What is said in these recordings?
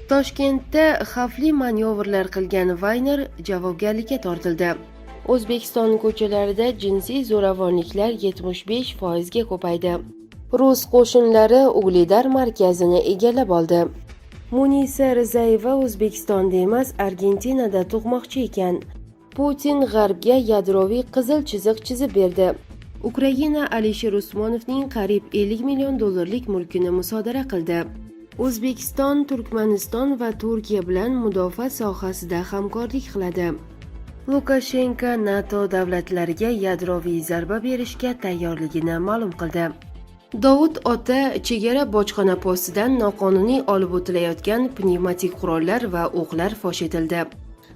Toshkentda xavfli manyovrlar qilgan Wayner javobgarlikka tortildi. O'zbekiston ko'chalarida jinsiy zo'ravonliklar 75% ga ko'paydi. Rus qo'shinlari Ugledar markazini egallab oldi. Munisa Rizayeva O'zbekistonda emas, Argentinada tug'moqchi ekan. Putin G'arbga yadroviy qizil chiziq chizib berdi. Ukraina Alisher Usmonovning qariyb $50 million mulkini musodara qildi. O'zbekiston, Turkmaniston va Turkiya bilan mudofaa sohasida hamkorlik qiladi. Lukashenko NATO davlatlariga yadroviy zarba berishga tayyorligini ma'lum qildi. Dovud Ota chegara bojxona postidan noqonuniy olib o'tilayotgan pnevmatik qurollar va o'qlar fosh etildi.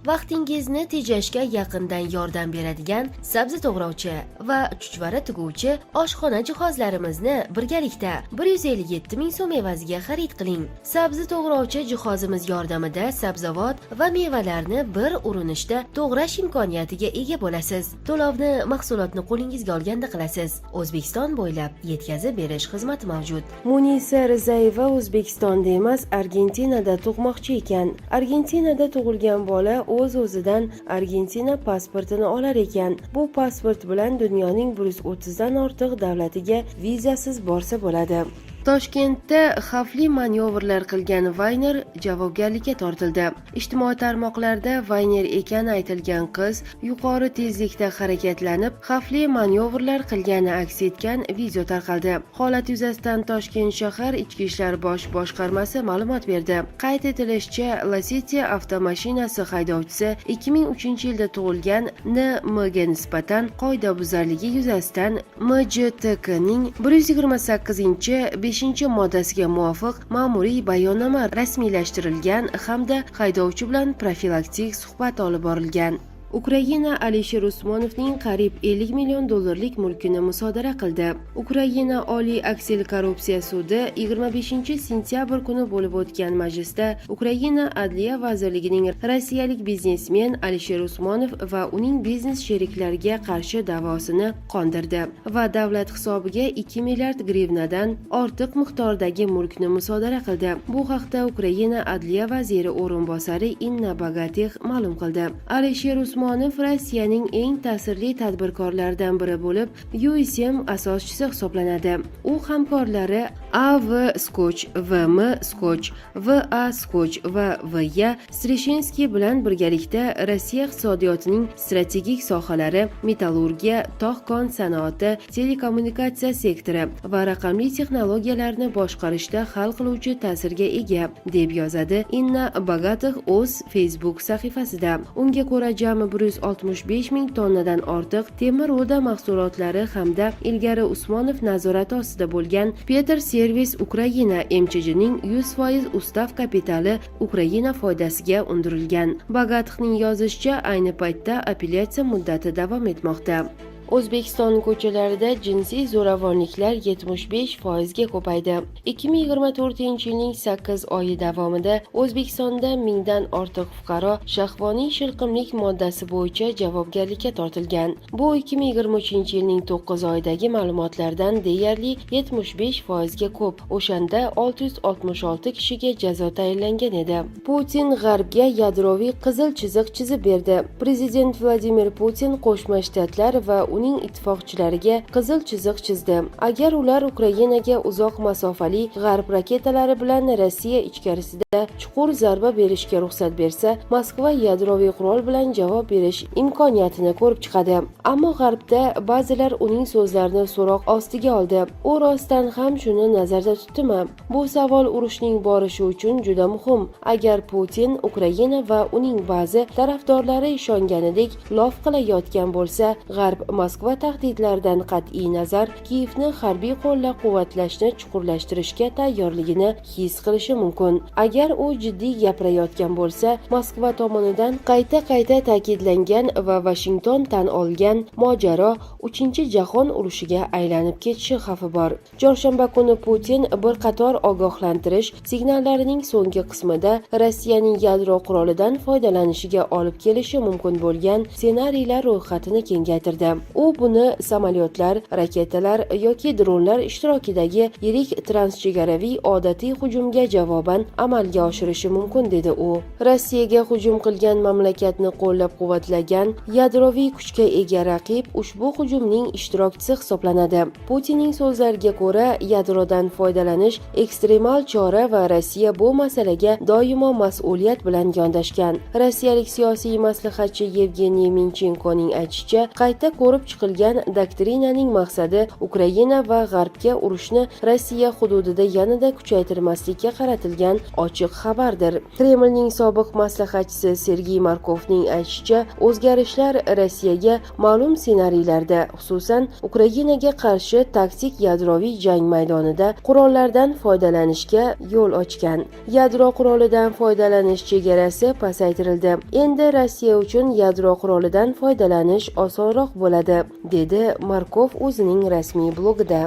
Vaqtingizni tejashga yaqindan yordam beradigan sabzi to'g'rovchi va chuchvara tuguvchi oshxona jihozlarimizni birgalikda 157 ming so'm evaziga xarid qiling. Sabzi to'g'rovchi jihozimiz yordamida sabzavot va mevalarni bir urinishda to'g'rash imkoniyatiga ega bo'lasiz. To'lovni mahsulotni qo'lingizga olganda qilasiz. O'zbekiston bo'ylab yetkazib berish xizmati mavjud. Munisa Rizayeva O'zbekistonda emas, Argentinada tug'moqchi ekan. Argentinada tug'ilgan bola o'z-o'zidan Argentina pasportini olar ekan. Bu pasport bilan dunyoning 130 dan ortiq davlatiga vizasiz borsa bo'ladi. Toshkentda xavfli manyovrlar qilgan Wayner javobgarlikka tortildi. Ijtimoiy tarmoqlarda Wayner ekani aytilgan qiz yuqori tezlikda harakatlanib, xavfli manyovrlar qilgani aks etgan video tarqaldi. Holat yuzasidan Toshkent shahar Ichki ishlar bosh boshqarmasi ma'lumot berdi. Qayd etilishicha, Lacetti avtomashinasi haydovchisi 2003-yilda tug'ilgan N.M.ga nisbatan qoidabuzarligi yuzasidan MJTKning 128-5-moddasiga muvofiq ma'muriy bayonnoma rasmiylashtirilgan hamda haydovchi bilan profilaktik suhbat olib borilgan. Ukraina Alisher Usmonovning qariyb $50 million mulkini musodara qildi. Ukraina Oliy aksil korrupsiya sudi 25-sentyabr kuni bo'lib o'tgan majlisda Ukraina Adliya vazirligining rossiyalik biznesmen Alisher Usmonov va uning biznes sheriklariga qarshi da'vosini qondirdi va davlat hisobiga 2 milliard grivnadan ortiq miqdordagi mulkni musodara qildi. Bu haqda Ukraina Adliya vaziri o'rinbosari Inna Bogatix ma'lum qildi. Alisher Usmonov Rossiyaning eng ta'sirli tadbirkorlaridan biri bo'lib, USM asoschisi hisoblanadi. U hamkorlari AV Skoch, VM Skoch, VA Skoch va VYA Streshinskiy bilan birgalikda Rossiya iqtisodiyotining strategik sohalari, metallurgiya, tog'-kon sanoati, telekommunikatsiya sektori va raqamli texnologiyalarni boshqarishda hal qiluvchi ta'sirga ega, deb yozadi Inna Bogatix o'z Facebook sahifasida. Unga ko'ra jami 165 ming tonnadan ortiq temir ruda mahsulotlari hamda ilgari Usmonov nazorati ostida bo'lgan Peter Servis Ukraina MCH'ning 100% ustav kapitali Ukraina foydasiga undirilgan. Bogatixning yozishicha, ayni paytda apellyatsiya muddati davom etmoqda. O'zbekiston ko'chalarida jinsiy zo'ravonliklar 75% ga ko'paydi. 2024-yilning 8 oyi davomida O'zbekistonda 1000 dan ortiq fuqaro shahvoniy shilqimlik moddasi bo'yicha javobgarlikka tortilgan. Bu 2023-yilning 9 oyidagi ma'lumotlardan deyarli 75% ga ko'p. O'shanda 666 kishiga jazo tayinlangan edi. Putin G'arbga yadroviy qizil chiziq chizib berdi. Prezident Vladimir Putin Qo'shma Shtatlar va uning ittifoqchilariga qizil chiziq chizdi. Agar ular Ukrainaga uzoq masofali g'arb raketalari bilan Rossiya ichkarisida chuqur zarba berishga ruxsat bersa, Moskva yadroviy qurol bilan javob berish imkoniyatini ko'rib chiqadi. Ammo g'arbda ba'zilar uning so'zlarini so'roq ostiga oldi. U rostdan ham shuni nazarda tutdimi? Bu savol urushning borishi uchun juda muhim. Agar Putin Ukraina va uning ba'zi tarafdorlari ishonganidek lof qilayotgan bo'lsa, g'arb Moskva tahdidlaridan qat'iy nazar Kiyevni harbiy qo'llab-quvvatlashni chuqurlashtirishga tayyorligini his qilishi mumkin. Agar u jiddiy gapirayotgan bo'lsa, Moskva tomonidan qayta-qayta ta'kidlangan va Washington tan olgan mojaro 3-jahon urushiga aylanib ketishi xavfi bor. Chorshanba kuni Putin bir qator ogohlantirish signallarining so'nggi qismida Rossiyaning yadro qurolidan foydalanishiga olib kelishi mumkin bo'lgan ssenariylar ro'yxatini kengaytirdi. U buni samolyotlar, raketalar yoki dronlar ishtirokidagi yirik transchegaraviy odatiy hujumga javoban amalga oshirishi mumkin, dedi u. Rossiyaga hujum qilgan mamlakatni qo'llab-quvvatlagan yadroviy kuchga ega raqib ushbu hujumning ishtirokchisi hisoblanadi. Putinning so'zlariga ko'ra, yadrodan foydalanish ekstremal chora va Rossiya bu masalaga doimo mas'uliyat bilan yondashgan. Rossiyalik siyosiy maslahatchi Yevgeniy Minchenkoning aytishicha, qayta ko'rib chiqilgan doktrinaning maqsadi Ukraina va G'arbga urushni Rossiya hududida yanada kuchaytirmaslikka qaratilgan ochiq xabardir. Kremlning sobiq maslahatchisi Sergey Markovning aytishicha, o'zgarishlar Rossiyaga ma'lum ssenariylarda, xususan Ukrainaga qarshi taktik yadroviy jang maydonida qurollardan foydalanishga yo'l ochgan. Yadro qurolidan foydalanish chegarasi pasaytirildi. Endi Rossiya uchun yadro qurolidan foydalanish osonroq bo'ladi, dedi Markov o'zining rasmiy blogida.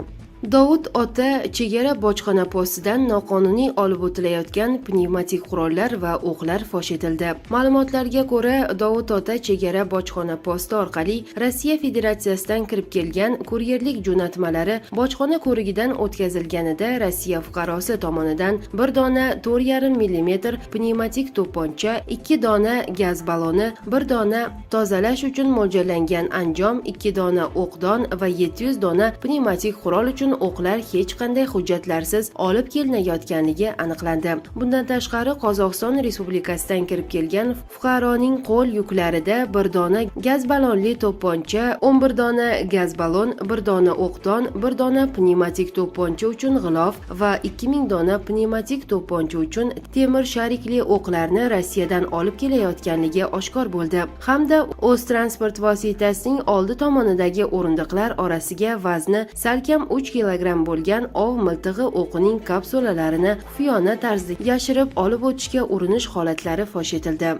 Dovud Ota chegara bojxona postidan noqonuniy olib o'tilayotgan pnevmatik qurollar va o'qlar fosh etildi. Ma'lumotlarga ko'ra, Dovud Ota chegara bojxona posti orqali Rossiya Federatsiyasidan kirib kelgan kuryerlik jo'natmalari bojxona ko'rigidan o'tkazilganida Rossiya fuqarosi tomonidan 1 dona 4,5 mm pnevmatik to'pponcha, 2 dona gaz balloni, 1 dona tozalash uchun mo'ljallangan anjom, 2 dona o'qdon va 700 dona pnevmatik qurol uchun o'qlar hech qanday hujjatlarsiz olib kelinayotganligi aniqlandi. Bundan tashqari, Qozog'iston Respublikasidan kirib kelgan fuqaroning qo'l yuklarida 1 dona gaz ballonli to'pponcha, 11 dona gaz ballon, 1 dona o'qdon, 1 dona pnevmatik to'pponcha uchun g'ilof va 2000 dona pnevmatik to'pponcha uchun temir sharikli o'qlarni Rossiyadan olib kelayotganligi oshkor bo'ldi. Hamda o'z transport vositasining oldi tomonidagi o'rindiqlar orasiga vazni salkam 3 kilogramm bo'lgan ov miltig'i o'qining kapsulalarini xufiyona tarzda yashirib olib o'tishga urinish holatlari fosh etildi.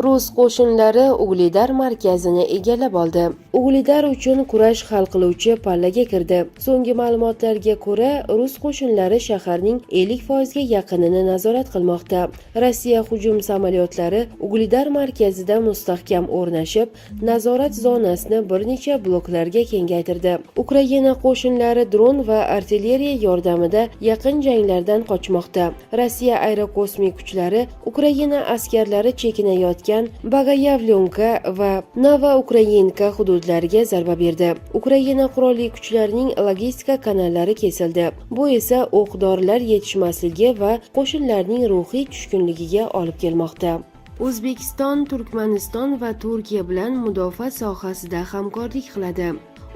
Rus qo'shinlari Ugledar markazini egallab oldi. Ugledar uchun kurash hal qiluvchi pallaga kirdi. So'nggi ma'lumotlarga ko'ra, rus qo'shinlari shaharning 50% ga yaqinini nazorat qilmoqda. Rossiya hujum samolyotlari Ugledar markazida mustahkam o'rnashib, nazorat zonasini bir necha bloklarga kengaytirdi. Ukraina qo'shinlari dron va artilleriya yordamida yaqin janglardan qochmoqda. Rossiya aerokosmik kuchlari Ukraina askarlari chekinayotgan Bagayavlyonka va Novoukrayinka hududlariga zarba berdi. Ukraina qurolli kuchlarining logistika kanallari kesildi. Bu esa o'q-dorilar yetishmasligi va qo'shinlarning ruhiy tushkunligiga olib kelmoqda. O'zbekiston, Turkmaniston va Turkiya bilan mudofaa sohasida hamkorlik qiladi.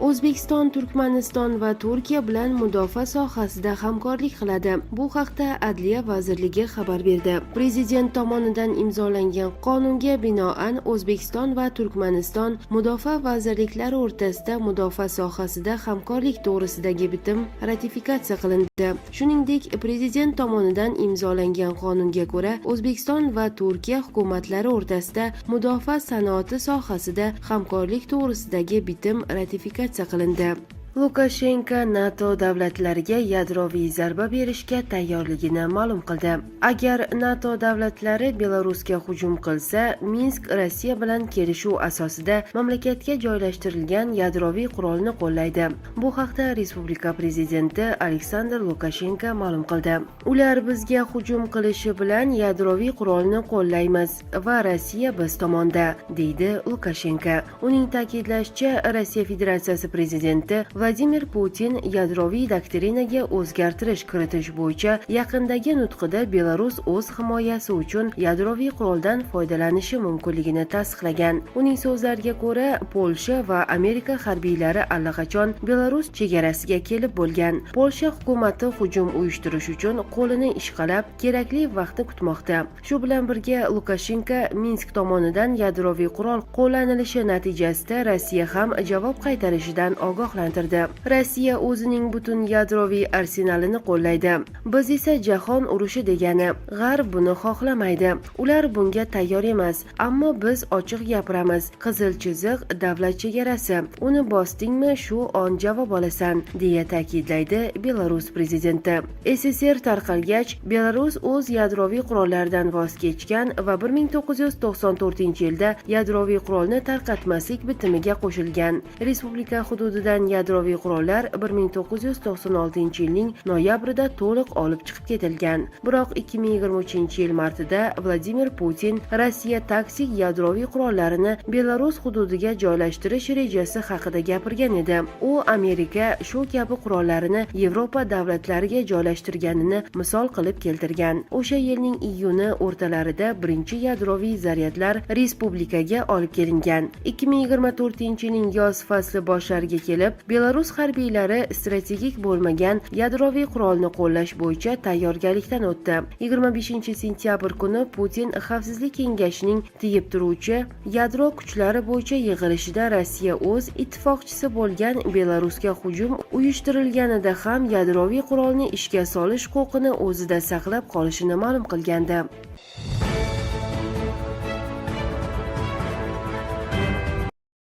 O'zbekiston, Turkmaniston va Turkiya bilan mudofaa sohasida hamkorlik qiladi. Bu haqda Adliya vazirligi xabar berdi. Prezident tomonidan imzolangan qonunga binoan O'zbekiston va Turkmaniston mudofaa vazirliklari o'rtasida mudofaa sohasida hamkorlik to'g'risidagi bitim ratifikatsiya qilindi. Shuningdek, Prezident tomonidan imzolangan qonunga ko'ra O'zbekiston va Turkiya hukumatlari o'rtasida mudofaa sanoati sohasida hamkorlik to'g'risidagi bitim ratifikatsiya qilindi. Lukashenko NATO davlatlariga yadroviy zarba berishga tayyorligini ma'lum qildi. Agar NATO davlatlari Belarusga hujum qilsa, Minsk Rossiya bilan kelishuv asosida mamlakatga joylashtirilgan yadroviy qurolni qo'llaydi. Bu haqda Respublika prezidenti Aleksandr Lukashenko ma'lum qildi. Ular bizga hujum qilishi bilan yadroviy qurolni qo'llaymiz va Rossiya biz tomonda, deydi Lukashenko. Uning ta'kidlashicha, Rossiya Federatsiyasi prezidenti Vladimir Putin yadroviy doktrinaga o'zgartirish kiritish bo'yicha yaqindagi nutqida Belarus o'z himoyasi uchun yadroviy quroldan foydalanishi mumkinligini tasdiqlagan. Uning so'zlariga ko'ra, Polsha va Amerika harbiylari allaqachon Belarus chegarasiga kelib bo'lgan. Polsha hukumati hujum uyushtirish uchun qo'lini ishqalab, kerakli vaqtni kutmoqda. Shu bilan birga Lukashenko Minsk tomonidan yadroviy qurol qo'llanilishi natijasida Rossiya ham javob qaytarishidan ogohlantirdi. edi. Rossiya o'zining butun yadroviy arsenalini qo'llaydi. Biz esa jahon urushi degani. G'arb buni xohlamaydi. Ular bunga tayyor emas. Ammo biz ochiq gapiramiz. Qizil chiziq davlat chegarasi. Uni bosdingmi, shu on javob olasan, deya ta'kidlaydi Belarus prezidenti. SSR tarqalgach, Belarus o'z yadroviy qurollaridan voz kechgan va 1994-yilda yadroviy qurolni tarqatmaslik bitimiga qo'shilgan. Respublika hududidan yadroviy qurollar 1996-yilning noyabrida to'liq olib chiqib ketilgan. Biroq 2023-yil martida Vladimir Putin Rossiya taktik yadroviy qurollarini Belarus hududiga joylashtirish rejasi haqida gapirgan edi. U Amerika shu kabi qurollarini Yevropa davlatlariga joylashtirganini misol qilib keltirgan. O'sha yilning iyuni o'rtalarida birinchi yadroviy zaryadlar respublikaga olib kelingan. 2024-yilning yoz fasli boshlariga kelib, Belarus harbiylari strategik bo'lmagan yadroviy qurolni qo'llash bo'yicha tayyorgarlikdan o'tdi. 25-sentyabr kuni Putin Xavfsizlik kengashining tiyib turuvchi yadro kuchlari bo'yicha yig'ilishida Rossiya o'z ittifoqchisi bo'lgan Belarusga hujum uyushtirilganida ham yadroviy qurolni ishga solish huquqini o'zida saqlab qolishini ma'lum qilgandi.